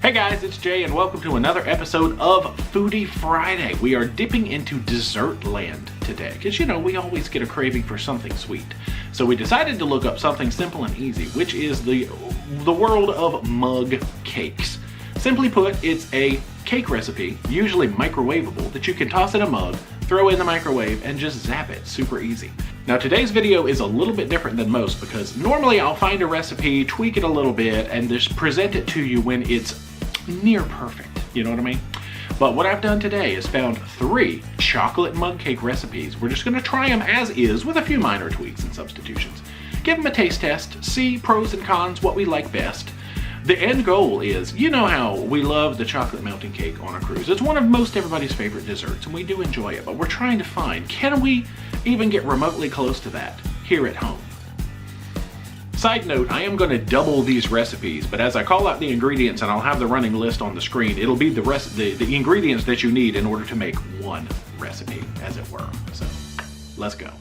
Hey guys, it's Jay and welcome to another episode of Foodie Friday. We are dipping into dessert land today because you know we always get a craving for something sweet. So we decided to look up something simple and easy, which is the world of mug cakes. Simply put, it's a cake recipe, usually microwavable, that you can toss in a mug, throw in the microwave, and just zap it. Super easy. Now today's video is a little bit different than most because normally I'll find a recipe, tweak it a little bit, and just present it to you when it's near perfect, you know what I mean? But what I've done today is found 3 chocolate mug cake recipes. We're just gonna try them as is with a few minor tweaks and substitutions. Give them a taste test, see pros and cons, what we like best. The end goal is, you know how we love the chocolate mountain cake on a cruise. It's one of most everybody's favorite desserts and we do enjoy it, but we're trying to find, can we even get remotely close to that here at home? Side note, I am going to double these recipes, but as I call out the ingredients and I'll have the running list on the screen, it'll be the ingredients that you need in order to make one recipe, as it were. So, let's go.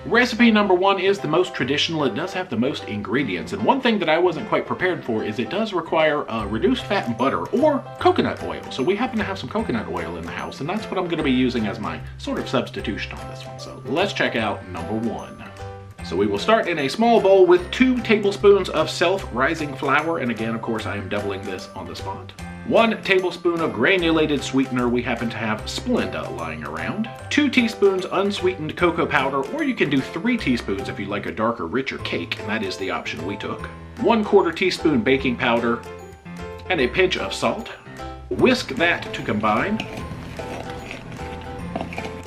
Recipe number 1 is the most traditional. It does have the most ingredients, and one thing that I wasn't quite prepared for is it does require reduced fat butter or coconut oil. So we happen to have some coconut oil in the house, and that's what I'm going to be using as my sort of substitution on this one. So let's check out number 1. So we will start in a small bowl with 2 tablespoons of self-rising flour, and again, of course, I am doubling this on the spot. 1 tablespoon of granulated sweetener. We happen to have Splenda lying around. 2 teaspoons unsweetened cocoa powder, or you can do 3 teaspoons if you like a darker, richer cake, and that is the option we took. 1/4 teaspoon baking powder, and a pinch of salt. Whisk that to combine.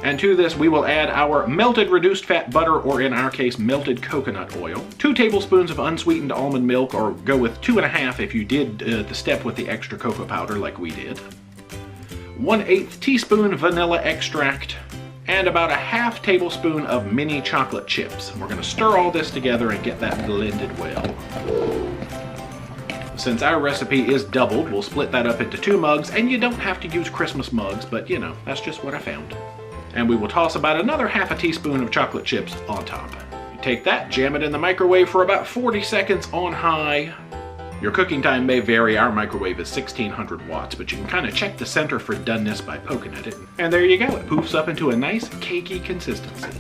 And to this, we will add our melted reduced fat butter, or in our case, melted coconut oil. 2 tablespoons of unsweetened almond milk, or go with 2.5 if you did the step with the extra cocoa powder like we did. 1/8 teaspoon vanilla extract, and about 1/2 tablespoon of mini chocolate chips. We're gonna stir all this together and get that blended well. Since our recipe is doubled, we'll split that up into 2 mugs, and you don't have to use Christmas mugs, but you know, that's just what I found. And we will toss about another 1/2 teaspoon of chocolate chips on top. You take that, jam it in the microwave for about 40 seconds on high. Your cooking time may vary. Our microwave is 1600 watts, but you can kind of check the center for doneness by poking at it. And there you go, it poofs up into a nice cakey consistency.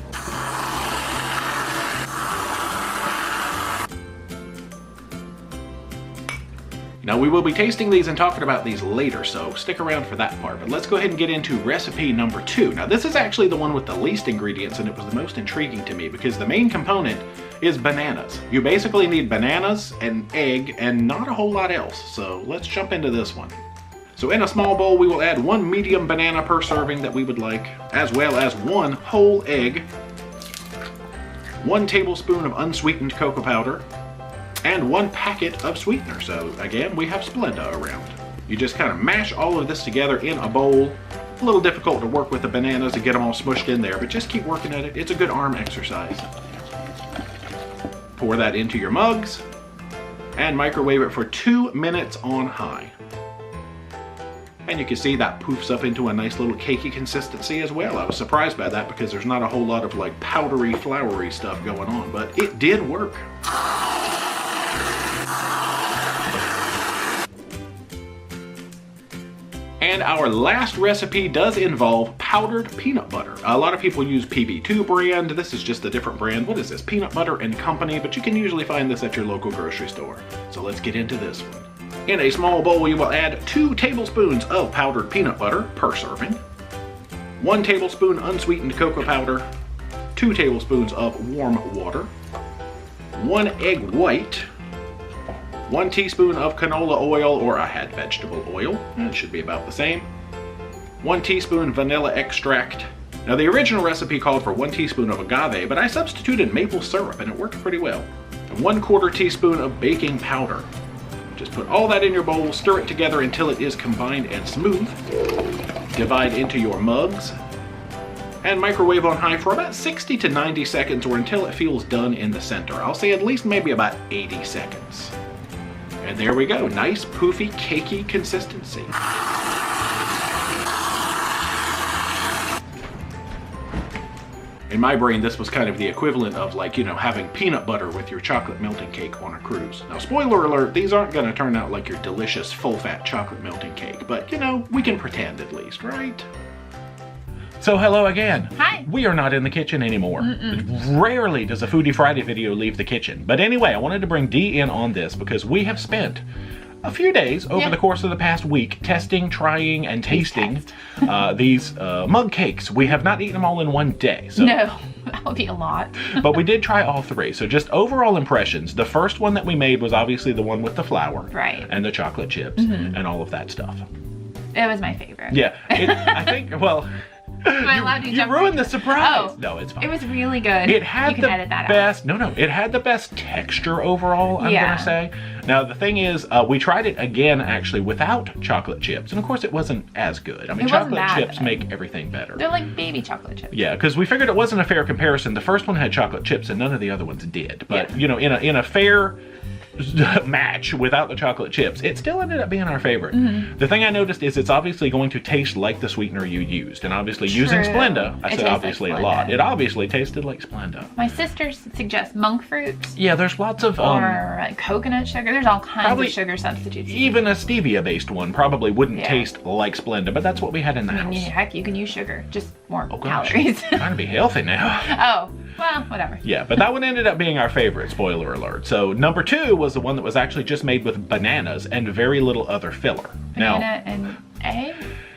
Now we will be tasting these and talking about these later, so stick around for that part. But let's go ahead and get into recipe number 2. Now this is actually the one with the least ingredients, and it was the most intriguing to me because the main component is bananas. You basically need bananas, an egg, and not a whole lot else. So let's jump into this one. So in a small bowl, we will add 1 medium banana per serving that we would like, as well as 1 whole egg, 1 tablespoon of unsweetened cocoa powder, and 1 packet of sweetener. So again, we have Splenda around. You just kind of mash all of this together in a bowl. A little difficult to work with the bananas to get them all smushed in there, but just keep working at it. It's a good arm exercise. Pour that into your mugs and microwave it for 2 minutes on high. And you can see that poofs up into a nice little cakey consistency as well. I was surprised by that because there's not a whole lot of like powdery, floury stuff going on, but it did work. And our last recipe does involve powdered peanut butter. A lot of people use PB2 brand. This is just a different brand. What is this? Peanut Butter and Company, but you can usually find this at your local grocery store. So let's get into this one. In a small bowl, you will add 2 tablespoons of powdered peanut butter per serving, 1 tablespoon unsweetened cocoa powder, 2 tablespoons of warm water, 1 egg white, 1 teaspoon of canola oil, or I had vegetable oil, it should be about the same, 1 teaspoon vanilla extract. Now the original recipe called for 1 teaspoon of agave, but I substituted maple syrup and it worked pretty well. And 1/4 teaspoon of baking powder. Just put all that in your bowl, stir it together until it is combined and smooth. Divide into your mugs and microwave on high for about 60 to 90 seconds, or until it feels done in the center. I'll say at least maybe about 80 seconds. And there we go, nice poofy, cakey consistency. In my brain, this was kind of the equivalent of like, you know, having peanut butter with your chocolate melting cake on a cruise. Now, spoiler alert, these aren't gonna turn out like your delicious full-fat chocolate melting cake, but you know, we can pretend at least, right? So hello again. Hi. We are not in the kitchen anymore. Rarely does a Foodie Friday video leave the kitchen. But anyway, I wanted to bring Dee in on this because we have spent a few days over the course of the past week testing, trying, and tasting these mug cakes. We have not eaten them all in one day. So. No, that would be a lot. But we did try all three. So just overall impressions. The first one that we made was obviously the one with the flour. Right. And the chocolate chips and all of that stuff. It was my favorite. Yeah. I think, well... Am I allowed to you jump ruined right the surprise. Oh, no, it's fine. It was really good. It had you can the edit that best. out. No, it had the best texture overall. I'm gonna say. Now the thing is, we tried it again actually without chocolate chips, and of course it wasn't as good. I mean, chocolate chips make everything better. They're like baby chocolate chips. Yeah, because we figured it wasn't a fair comparison. The first one had chocolate chips, and none of the other ones did. But you know, in a fair match without the chocolate chips, it still ended up being our favorite. The thing I noticed is it's obviously going to taste like the sweetener you used, and obviously using Splenda, I said obviously a lot. It obviously tasted like Splenda. My sister suggests monk fruits. Yeah, there's lots of or like coconut sugar. There's all kinds of sugar substitutes. Even a stevia based one probably wouldn't taste like Splenda, but that's what we had in the house. Heck, you can use sugar, just more calories. Trying to be healthy now. Oh, well, whatever. Yeah, but that one ended up being our favorite, spoiler alert. So number 2 was the one that was actually just made with bananas and very little other filler. Banana and egg?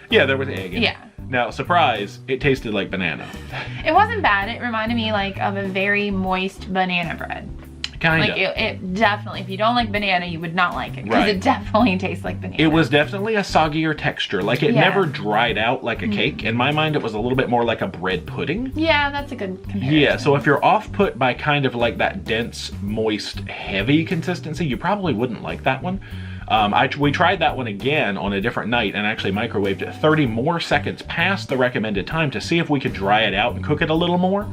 Yeah, there was egg in it. Yeah. Now, surprise, it tasted like banana. It wasn't bad. It reminded me like of a very moist banana bread. Kinda. Like it definitely, if you don't like banana, you would not like it because it definitely tastes like banana. It was definitely a soggier texture. Like it never dried out like a cake. In my mind, it was a little bit more like a bread pudding. Yeah, that's a good comparison. Yeah, so if you're off put by kind of like that dense, moist, heavy consistency, you probably wouldn't like that one. We tried that one again on a different night and actually microwaved it 30 more seconds past the recommended time to see if we could dry it out and cook it a little more.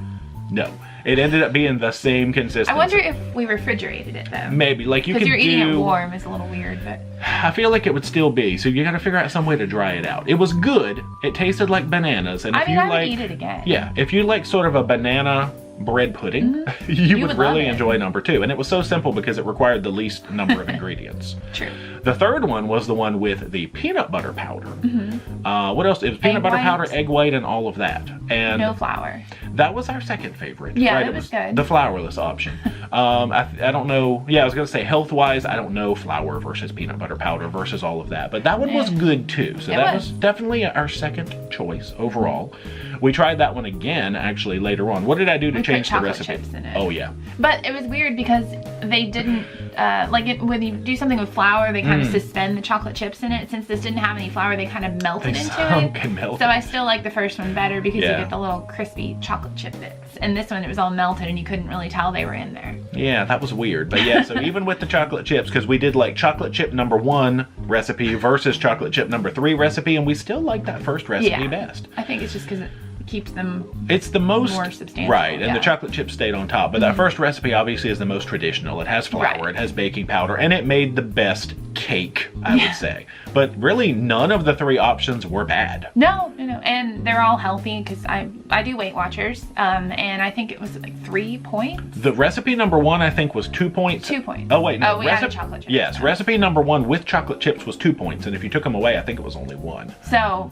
No. It ended up being the same consistency. I wonder if we refrigerated it though. Maybe, like you could do... Because you're eating it warm is a little weird, but... I feel like it would still be, so you gotta figure out some way to dry it out. It was good. It tasted like bananas, and if I would eat it again. Yeah, if you like sort of a banana bread pudding, you would really enjoy number 2. And it was so simple because it required the least number of ingredients. True. The third one was the one with the peanut butter powder. What else? It was peanut butter powder, egg white, and all of that. And no flour. That was our second favorite. Yeah, right? it was good. The flourless option. I don't know. Yeah, I was going to say health-wise, I don't know flour versus peanut butter powder versus all of that. But that one was good too. So that was definitely our second choice overall. We tried that one again actually later on. What did I do to change the recipe? Chips in it. Oh yeah. But it was weird because they didn't when you do something with flour, they kind of suspend the chocolate chips in it. Since this didn't have any flour, they kind of melted into it. So I still like the first one better because you get the little crispy chocolate chip bits. And this one, it was all melted and you couldn't really tell they were in there. Yeah, that was weird. But yeah, so even with the chocolate chips, because we did like chocolate chip number 1 recipe versus chocolate chip number 3 recipe, and we still like that first recipe best. I think it's just because it keeps them it's the most more substantial. Right, and the chocolate chips stayed on top. But that first recipe obviously is the most traditional. It has flour, it has baking powder, and it made the best cake, I would say. But really, none of the 3 options were bad. No, and they're all healthy because I do Weight Watchers, and I think it was like 3 points. The recipe number 1, I think, was 2 points. 2 points. Oh wait, no. We added chocolate chips. Yes, recipe number 1 with chocolate chips was 2 points, and if you took them away, I think it was only 1. So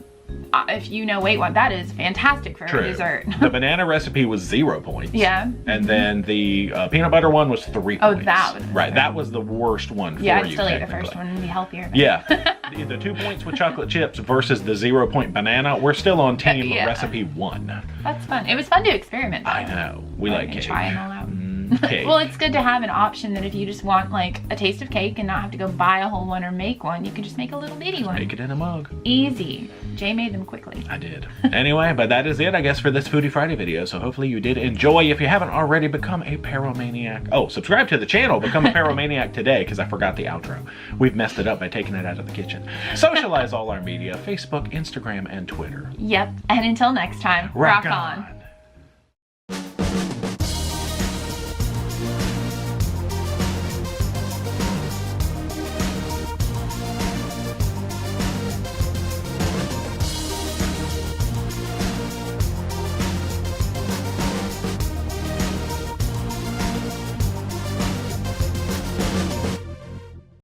if you know Weight Watch, that is fantastic for a dessert. The banana recipe was 0 points. Yeah. And then the peanut butter one was 3 points. Oh, that was right. That was the worst one for you. Yeah, I'd still eat the first one and be healthier. Yeah. The 2 points with chocolate chips versus the 0 point banana. We're still on team recipe 1. That's fun. It was fun to experiment. I know. We like cake. Try them all out. Cake. Well, it's good to have an option that if you just want like a taste of cake and not have to go buy a whole one or make one, you can just make a little bitty one. Make it in a mug. Easy. Jay made them quickly. I did. Anyway, but that is it, I guess, for this Foodie Friday video. So hopefully you did enjoy. If you haven't already, become a Paromaniac. Oh, subscribe to the channel. Become a Paromaniac today, because I forgot the outro. We've messed it up by taking it out of the kitchen. Socialize all our media: Facebook, Instagram, and Twitter. Yep. And until next time, rock on.